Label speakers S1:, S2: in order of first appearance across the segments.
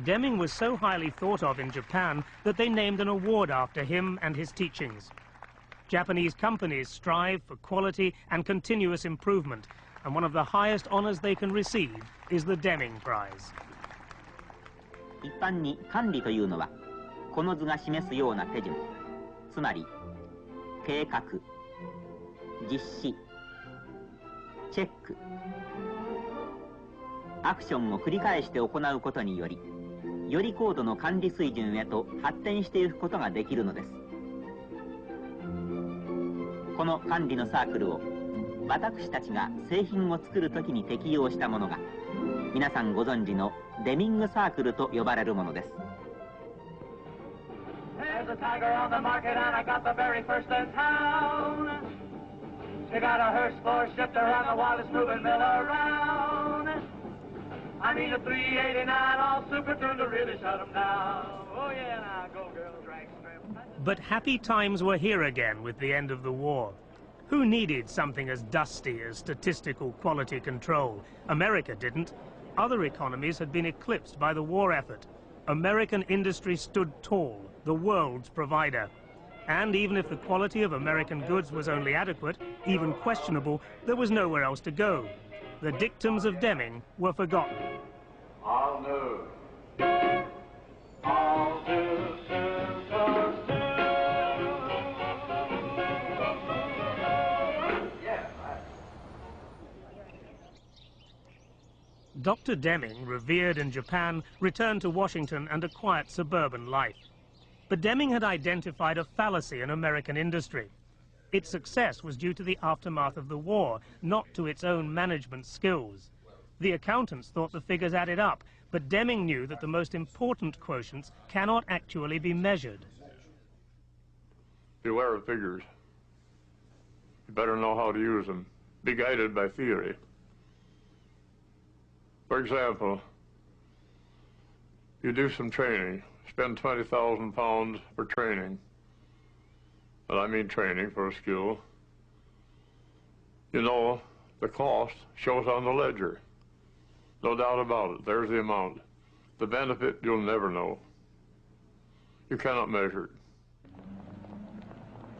S1: Deming was so highly thought of in Japan that they named an award after him and his teachings. Japanese companies strive for quality and continuous improvement, and one of the highest honors they can receive is the Deming Prize.
S2: 一般に管理というのはこの図が示すような手順、つまり計画、実施、チェック、アクションを繰り返して行うことにより、より高度の管理水準へと発展していくことができるのです。この管理のサークルを私たちが製品を作るときに適用したものが、皆さんご存知のデミングサークルと呼ばれるものです。There's a tiger on the market and I got the very first in town. She got a hearse floor shifter and the wildest moving mill around. I mean a 389 all super tuned to really shut 'em down. Oh yeah, now go girls, drag strip.
S1: But happy times were here again with the end of the war. Who needed something as dusty as statistical quality control? America didn't. Other economies had been eclipsed by the war effort. American industry stood tall, the world's provider. And even if the quality of American goods was only adequate, even questionable, there was nowhere else to go. The dictums of Deming were forgotten.
S3: All new. All new, super new. Yeah, right.
S1: Dr. Deming, revered in Japan, returned to Washington and a quiet suburban life. But Deming had identified a fallacy in American industry. Its success was due to the aftermath of the war, not to its own management skills. The accountants thought the figures added up, but Deming knew that the most important quotients cannot actually be measured.
S3: Beware of figures. You better know how to use them. Be guided by theory. For example, you do some training, spend 20,000 pounds for training. And I mean training for a skill. You know, the cost shows on the ledger. No doubt about it, there's the amount. The benefit you'll never know. You cannot measure it.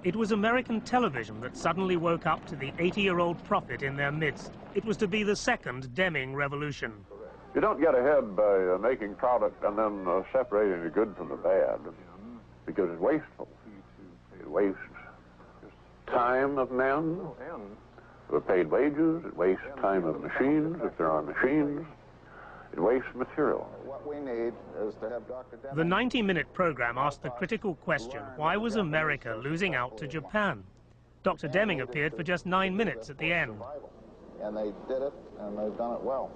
S1: It was American television that suddenly woke up to the 80-year-old prophet in their midst. It was to be the second Deming revolution.
S4: You don't get ahead by making product and then separating the good from the bad, because it's wasteful. It wastes time of men who are paid wages. It wastes time of machines, if there are machines. It wastes material.
S5: What we need is to have Dr. Deming.
S1: The 90-minute program asked the critical question, why was America losing out to Japan? Dr. Deming appeared for just 9 minutes at the end.
S5: And they did it, and they've done it well.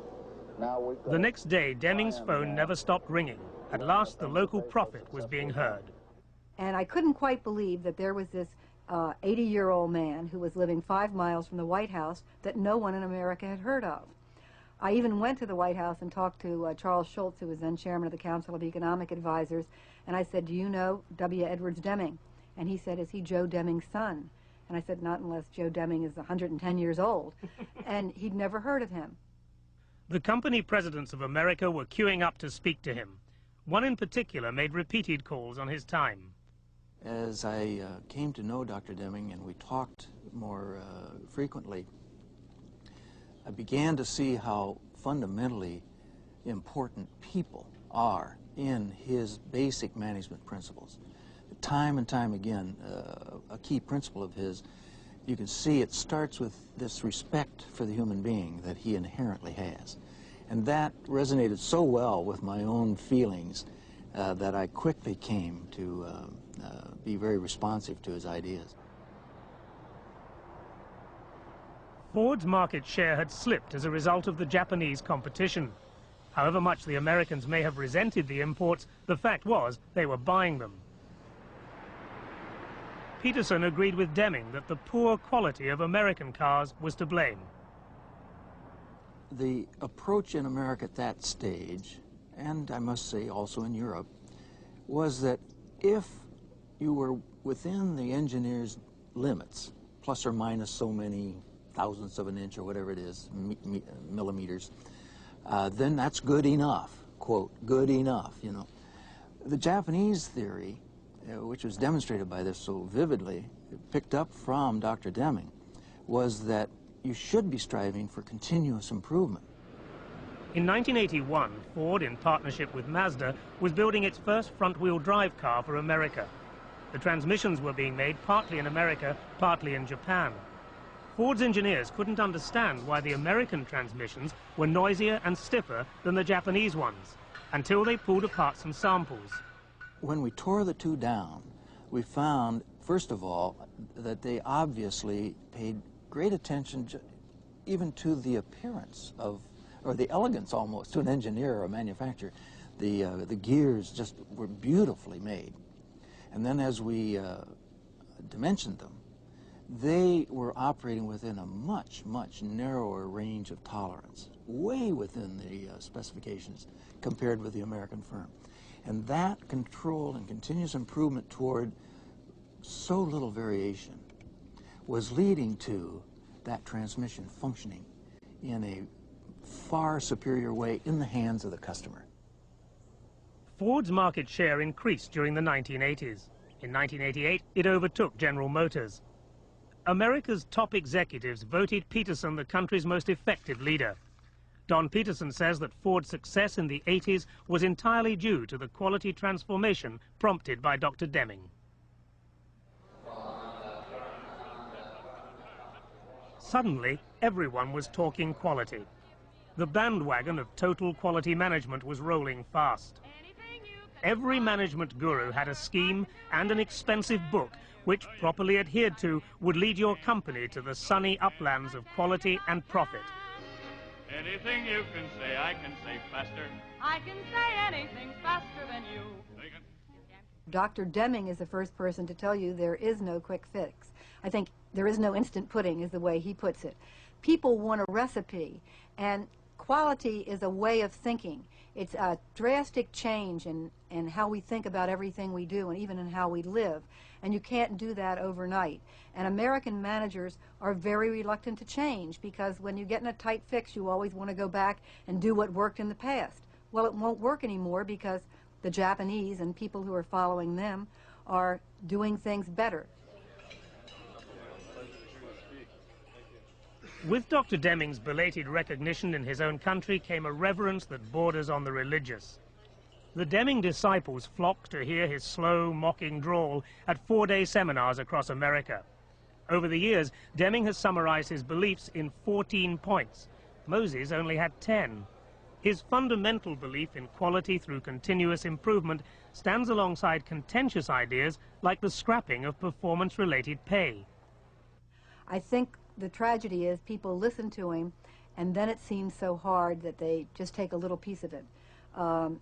S5: Now we've got
S1: The next day, Deming's phone never stopped ringing. At last, the local prophet was being heard.
S6: And I couldn't quite believe that there was this 80-year-old man who was living 5 miles from the White House that no one in America had heard of. I even went to the White House and talked to Charles Schultz, who was then chairman of the Council of Economic Advisors, and I said, do you know W. Edwards Deming? And he said, is he Joe Deming's son? And I said, not unless Joe Deming is 110 years old. And he'd never heard of him.
S1: The company presidents of America were queuing up to speak to him. One in particular made repeated calls on his time.
S7: As I came to know Dr. Deming and we talked more frequently, I began to see how fundamentally important people are in his basic management principles. Time and time again, a key principle of his, you can see it starts with this respect for the human being that he inherently has. And that resonated so well with my own feelings that I quickly came to be very responsive to his ideas.
S1: Ford's market share had slipped as a result of the Japanese competition. However much the Americans may have resented the imports, the fact was they were buying them. Peterson agreed with Deming that the poor quality of American cars was to blame.
S7: The approach in America at that stage, and I must say also in Europe, was that if you were within the engineer's limits, plus or minus so many thousandths of an inch or whatever it is, millimeters, then that's good enough. quote, good enough, you know. The Japanese theory, which was demonstrated by this so vividly, picked up from Dr. Deming, was that you should be striving for continuous improvement.
S1: In 1981, Ford, in partnership with Mazda, was building its first front-wheel drive car for America. The transmissions were being made partly in America, partly in Japan. Ford's engineers couldn't understand why the American transmissions were noisier and stiffer than the Japanese ones, until they pulled apart some samples.
S7: When we tore the two down, we found, first of all, that they obviously paid great attention even to the appearance of, or the elegance almost, to an engineer or a manufacturer. The gears just were beautifully made. And then as we dimensioned them, they were operating within a much, much narrower range of tolerance, way within the specifications compared with the American firm. And that control and continuous improvement toward so little variation was leading to that transmission functioning in a far superior way in the hands of the customer.
S1: Ford's market share increased during the 1980s. In 1988, it overtook General Motors. America's top executives voted Peterson the country's most effective leader. Don Peterson says that Ford's success in the 80s was entirely due to the quality transformation prompted by Dr. Deming. Suddenly, everyone was talking quality. The bandwagon of total quality management was rolling fast. Every management guru had a scheme and an expensive book which, properly adhered to, would lead your company to the sunny uplands of quality and profit.
S2: Anything you can say, I can say faster. I can say anything faster than you.
S6: Dr. Deming is the first person to tell you there is no quick fix. I think there is no instant pudding is the way he puts it. People want a recipe, and quality is a way of thinking. It's a drastic change in how we think about everything we do and even in how we live. And you can't do that overnight. And American managers are very reluctant to change because when you get in a tight fix, you always want to go back and do what worked in the past. Well, it won't work anymore because the Japanese and people who are following them are doing things better.
S1: With Dr. Deming's belated recognition in his own country came a reverence that borders on the religious. The Deming disciples flocked to hear his slow, mocking drawl at 4-day seminars across America. Over the years, Deming has summarized his beliefs in 14 points. Moses only had 10. His fundamental belief in quality through continuous improvement stands alongside contentious ideas like the scrapping of performance-related pay.
S6: I think the tragedy is people listen to him and then it seems so hard that they just take a little piece of it.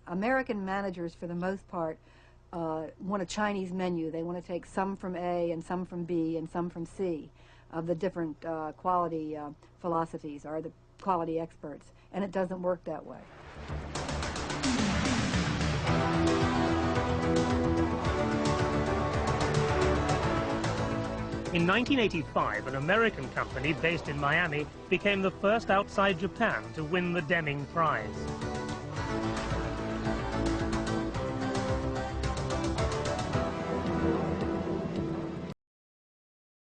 S6: American managers, for the most part, want a Chinese menu. They want to take some from A and some from B and some from C of the different quality philosophies or the quality experts, and it doesn't work that way.
S1: In 1985, an American company based in Miami became the first outside Japan to win the Deming Prize.